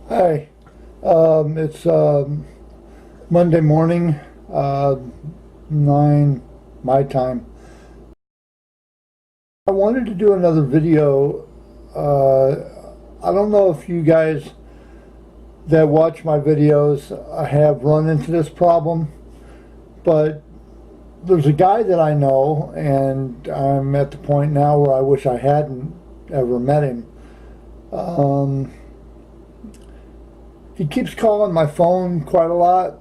Hi. It's Monday morning, 9 my time. I wanted to do another video. I don't know if you guys that watch my videos have run into this problem, but there's a guy that I know, and I'm at the point now where I wish I hadn't ever met him. Um, he keeps calling my phone quite a lot,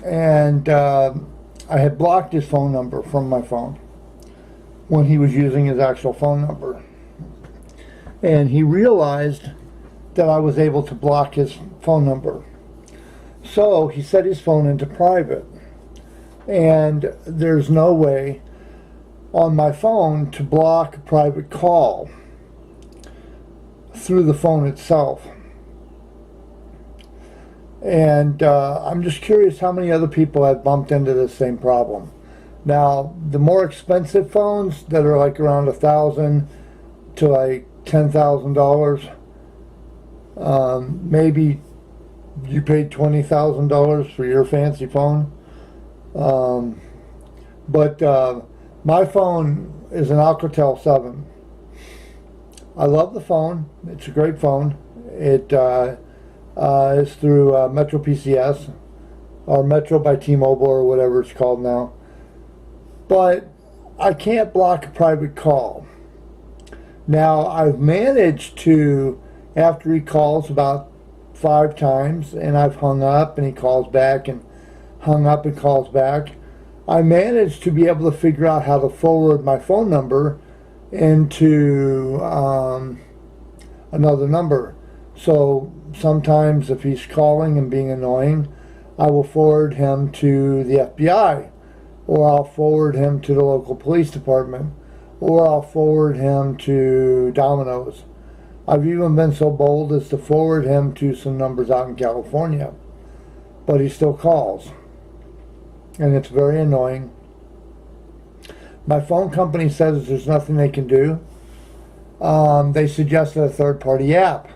and I had blocked his phone number from my phone when he was using his actual phone number. And he realized that I was able to block his phone number. So he set his phone into private. And there's no way on my phone to block a private call through the phone itself. And I'm just curious how many other people have bumped into this same problem. Now, the more expensive phones that are like around $1,000 to like $10,000, maybe you paid $20,000 for your fancy phone. But my phone is an Alcatel 7. I love the phone. It's a great phone. It is through Metro PCS or Metro by T-Mobile or whatever it's called now. But I can't block a private call. Now, I've managed to, after he calls about 5 times, and I've hung up and he calls back and hung up and calls back, I managed to be able to figure out how to forward my phone number into another number. So sometimes if he's calling and being annoying, I will forward him to the FBI, or I'll forward him to the local police department, or I'll forward him to Domino's. I've even been so bold as to forward him to some numbers out in California, but he still calls, and it's very annoying. My phone company says there's nothing they can do. They suggested a third-party app.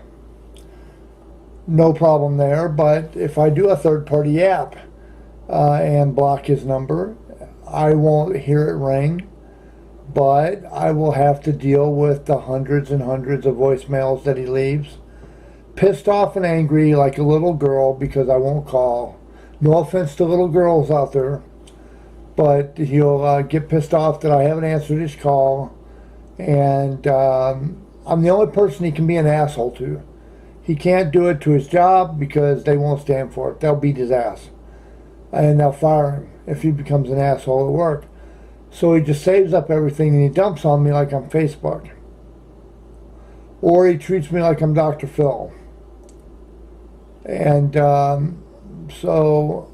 No problem there, but if I do a third-party app and block his number, I won't hear it ring, but I will have to deal with the hundreds and hundreds of voicemails that he leaves. Pissed off and angry like a little girl because I won't call. No offense to little girls out there, but he'll get pissed off that I haven't answered his call, and I'm the only person he can be an asshole to. He can't do it to his job because they won't stand for it. They'll beat his ass, and they'll fire him if he becomes an asshole at work. So he just saves up everything and he dumps on me like I'm Facebook. Or he treats me like I'm Dr. Phil. And so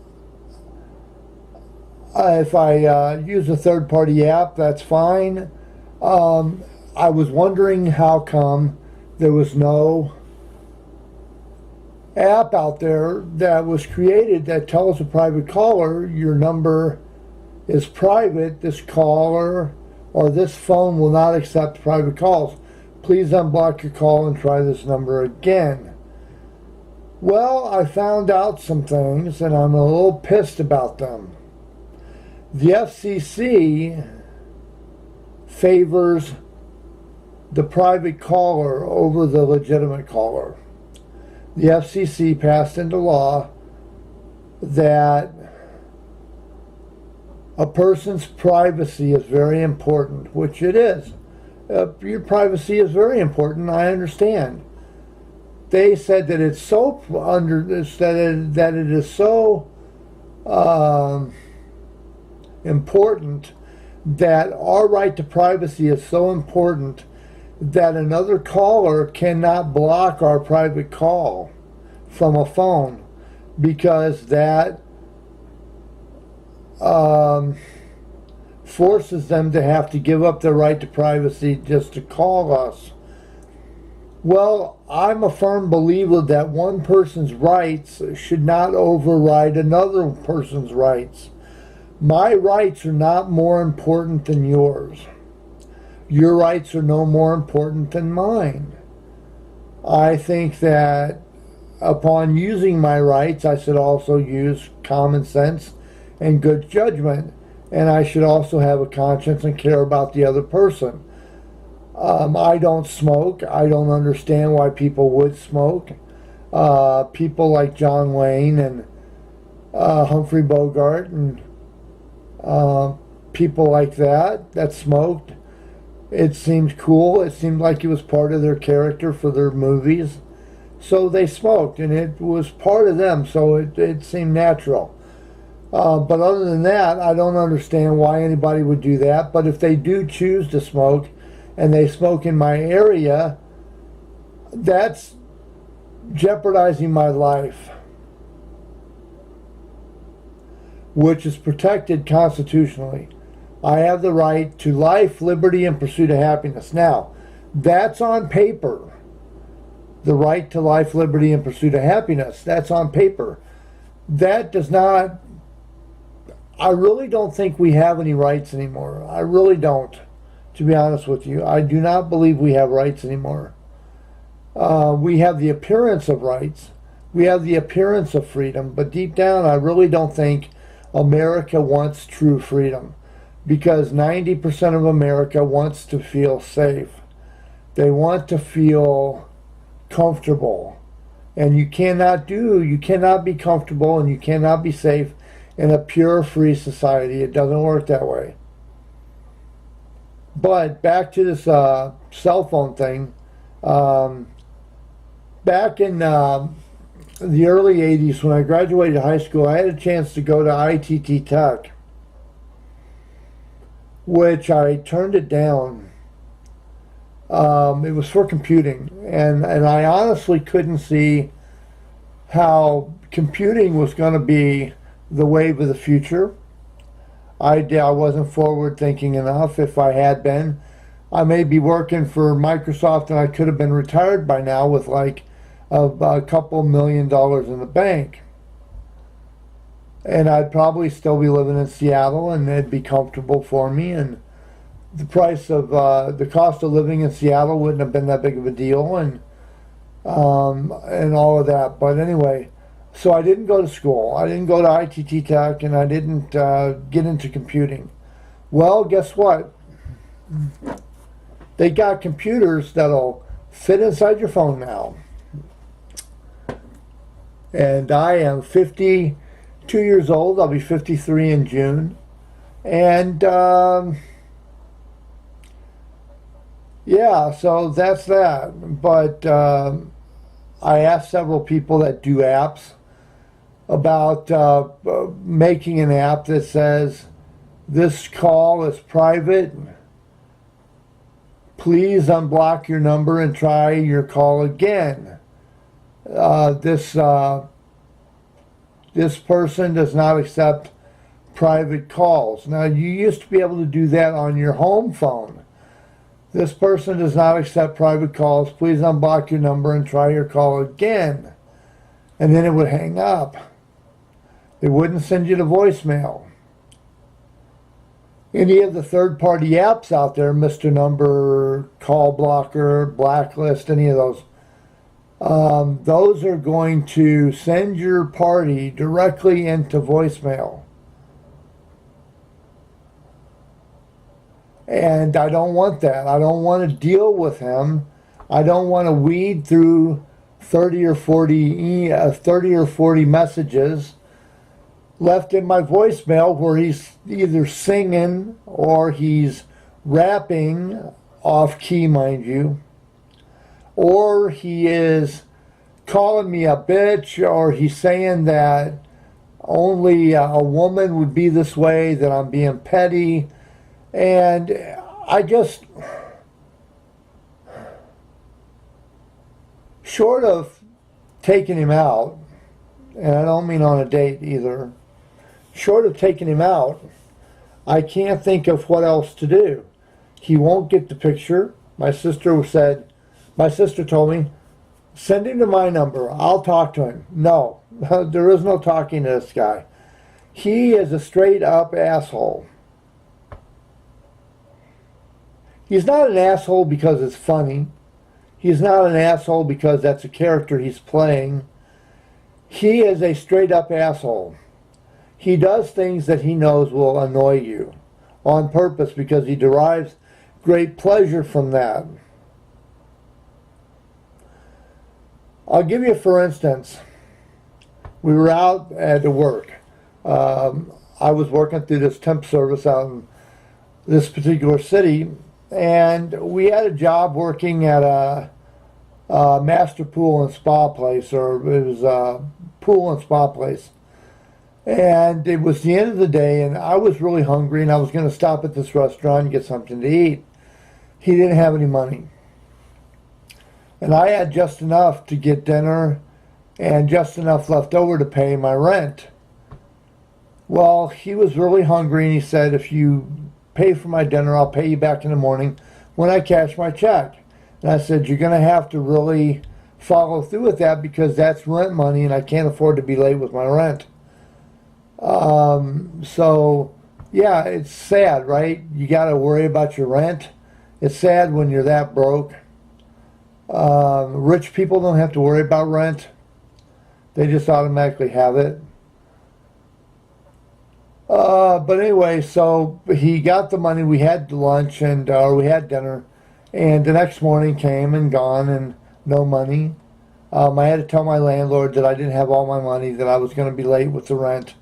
if I use a third-party app, that's fine. I was wondering how come there was no app out there that was created that tells a private caller your number is private, this caller or this phone will not accept private calls. Please unblock your call and try this number again. Well, I found out some things and I'm a little pissed about them. The FCC favors the private caller over the legitimate caller. The FCC passed into law that a person's privacy is very important, which it is. Your privacy is very important, I understand. They said that it's so that it is so important, that our right to privacy is so important that another caller cannot block our private call from a phone, because that forces them to have to give up their right to privacy just to call us. Well, I'm a firm believer that one person's rights should not override another person's rights. My rights are not more important than yours. Your rights are no more important than mine. I think that upon using my rights, I should also use common sense and good judgment. And I should also have a conscience and care about the other person. I don't smoke. I don't understand why people would smoke. People like John Wayne and Humphrey Bogart and people like that smoked. It seemed cool. It seemed like it was part of their character for their movies. So they smoked, and it was part of them, so it seemed natural. But other than that, I don't understand why anybody would do that. But if they do choose to smoke, and they smoke in my area, that's jeopardizing my life, which is protected constitutionally. I have the right to life, liberty, and pursuit of happiness. Now, that's on paper. The right to life, liberty, and pursuit of happiness. That's on paper. That does not... I really don't think we have any rights anymore. I really don't, to be honest with you. I do not believe we have rights anymore. We have the appearance of rights. We have the appearance of freedom. But deep down, I really don't think America wants true freedom. Because 90% of America wants to feel safe. They want to feel comfortable. And you cannot be comfortable and you cannot be safe in a pure free society. It doesn't work that way. But back to this cell phone thing. Back in the early 80s when I graduated high school, I had a chance to go to ITT Tech, which I turned it down. It was for computing, and I honestly couldn't see how computing was going to be the wave of the future. I wasn't forward thinking enough. If I had been, I may be working for Microsoft and I could have been retired by now with like a couple $1 million in the bank. And I'd probably still be living in Seattle and it'd be comfortable for me, and the price of the cost of living in Seattle wouldn't have been that big of a deal, and all of that. But anyway, so I didn't go to school. I didn't go to ITT Tech, and I didn't get into computing. Well, guess what? They got computers that'll fit inside your phone now. And I am 52 years old. I'll be 53 in June. And yeah, so that's that. But I asked several people that do apps about making an app that says, this call is private. Please unblock your number and try your call again. This person does not accept private calls. Now, you used to be able to do that on your home phone. This person does not accept private calls. Please unblock your number and try your call again. And then it would hang up. It wouldn't send you to voicemail. Any of the third-party apps out there, Mr. Number, Call Blocker, Blacklist, any of those are going to send your party directly into voicemail. And I don't want that. I don't want to deal with him. I don't want to weed through 30 or 40 messages left in my voicemail where he's either singing or he's rapping off key, mind you, or he is calling me a bitch, or he's saying that only a woman would be this way, that I'm being petty. And I just, short of taking him out, and I don't mean on a date either, short of taking him out, I can't think of what else to do. He won't get the picture. My sister told me, send him to my number. I'll talk to him. No, there is no talking to this guy. He is a straight up asshole. He's not an asshole because it's funny. He's not an asshole because that's a character he's playing. He is a straight up asshole. He does things that he knows will annoy you on purpose because he derives great pleasure from that. I'll give you, for instance, we were out at work. I was working through this temp service out in this particular city, and we had a job working at a master pool and spa place, or it was a pool and spa place. And it was the end of the day, and I was really hungry, and I was going to stop at this restaurant and get something to eat. He didn't have any money. And I had just enough to get dinner and just enough left over to pay my rent. Well, he was really hungry, and he said, if you pay for my dinner, I'll pay you back in the morning when I cash my check. And I said, you're going to have to really follow through with that because that's rent money, and I can't afford to be late with my rent. So, yeah, it's sad, right? You got to worry about your rent. It's sad when you're that broke. Rich people don't have to worry about rent. They just automatically have it. But anyway, so he got the money. We had lunch and we had dinner, and the next morning came and gone and no money. I had to tell my landlord that I didn't have all my money, that I was going to be late with the rent,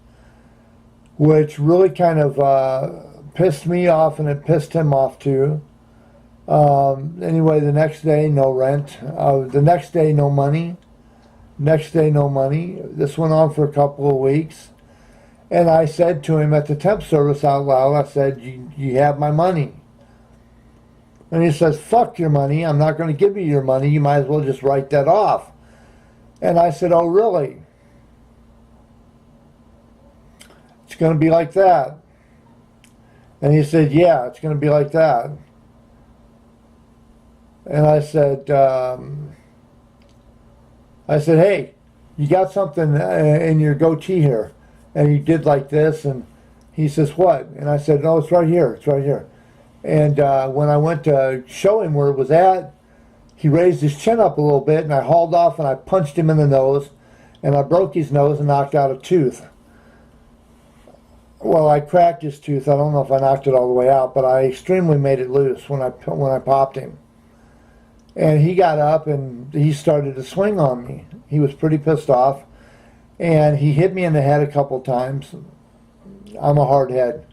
which really kind of pissed me off, and it pissed him off too. Anyway, the next day, no rent. The next day, no money. Next day, no money. This went on for a couple of weeks. And I said to him at the temp service out loud, I said, you have my money. And he says, fuck your money. I'm not going to give you your money. You might as well just write that off. And I said, oh, really? It's going to be like that. And he said, yeah, it's going to be like that. And I said, hey, you got something in your goatee here. And he did like this, and he says, what? And I said, no, it's right here. It's right here. And when I went to show him where it was at, he raised his chin up a little bit, and I hauled off, and I punched him in the nose, and I broke his nose and knocked out a tooth. Well, I cracked his tooth. I don't know if I knocked it all the way out, but I extremely made it loose when I popped him. And he got up, and he started to swing on me. He was pretty pissed off. And he hit me in the head a couple times. I'm a hard head.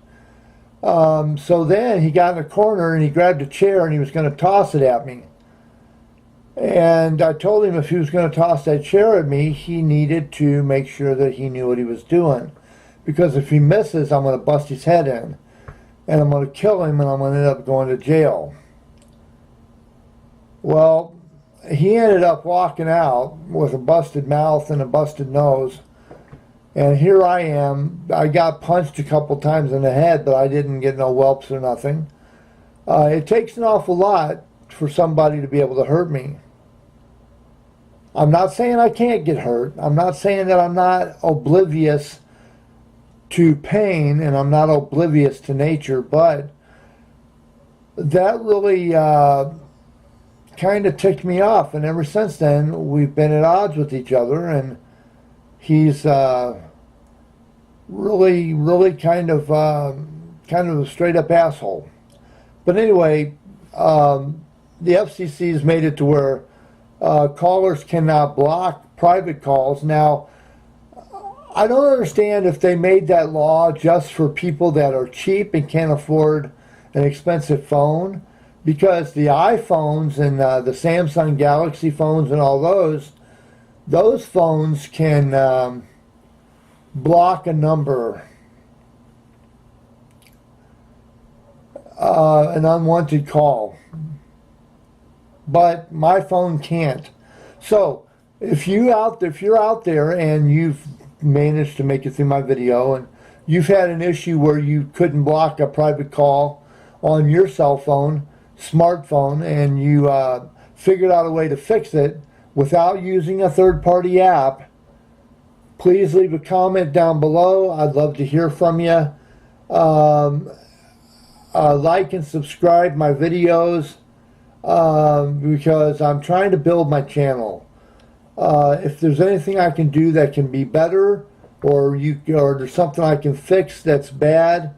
So then he got in a corner and he grabbed a chair and he was going to toss it at me. And I told him if he was going to toss that chair at me, he needed to make sure that he knew what he was doing. Because if he misses, I'm going to bust his head in. And I'm going to kill him, and I'm going to end up going to jail. Well, he ended up walking out with a busted mouth and a busted nose. And here I am. I got punched a couple times in the head, but I didn't get no whelps or nothing. It takes an awful lot for somebody to be able to hurt me. I'm not saying I can't get hurt. I'm not saying that I'm not oblivious to pain and I'm not oblivious to nature, but that really kind of ticked me off, and ever since then we've been at odds with each other, and he's really kind of a straight up asshole. But anyway, the FCC's made it to where callers cannot block private calls. Now, I don't understand if they made that law just for people that are cheap and can't afford an expensive phone, because the iPhones and the Samsung Galaxy phones and all those phones can block a number, an unwanted call. But my phone can't. So if you're out there and you've managed to make it through my video and you've had an issue where you couldn't block a private call on your cell phone, smartphone, and you figured out a way to fix it without using a third-party app, please leave a comment down below. I'd love to hear from you. Like and subscribe my videos because I'm trying to build my channel. If there's anything I can do that can be better, or there's something I can fix that's bad,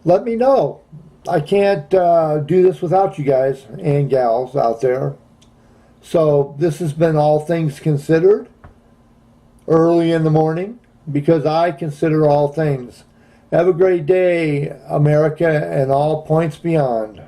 let me know. I can't do this without you guys and gals out there. So this has been All Things Considered, early in the morning, because I consider all things. Have a great day, America, and all points beyond.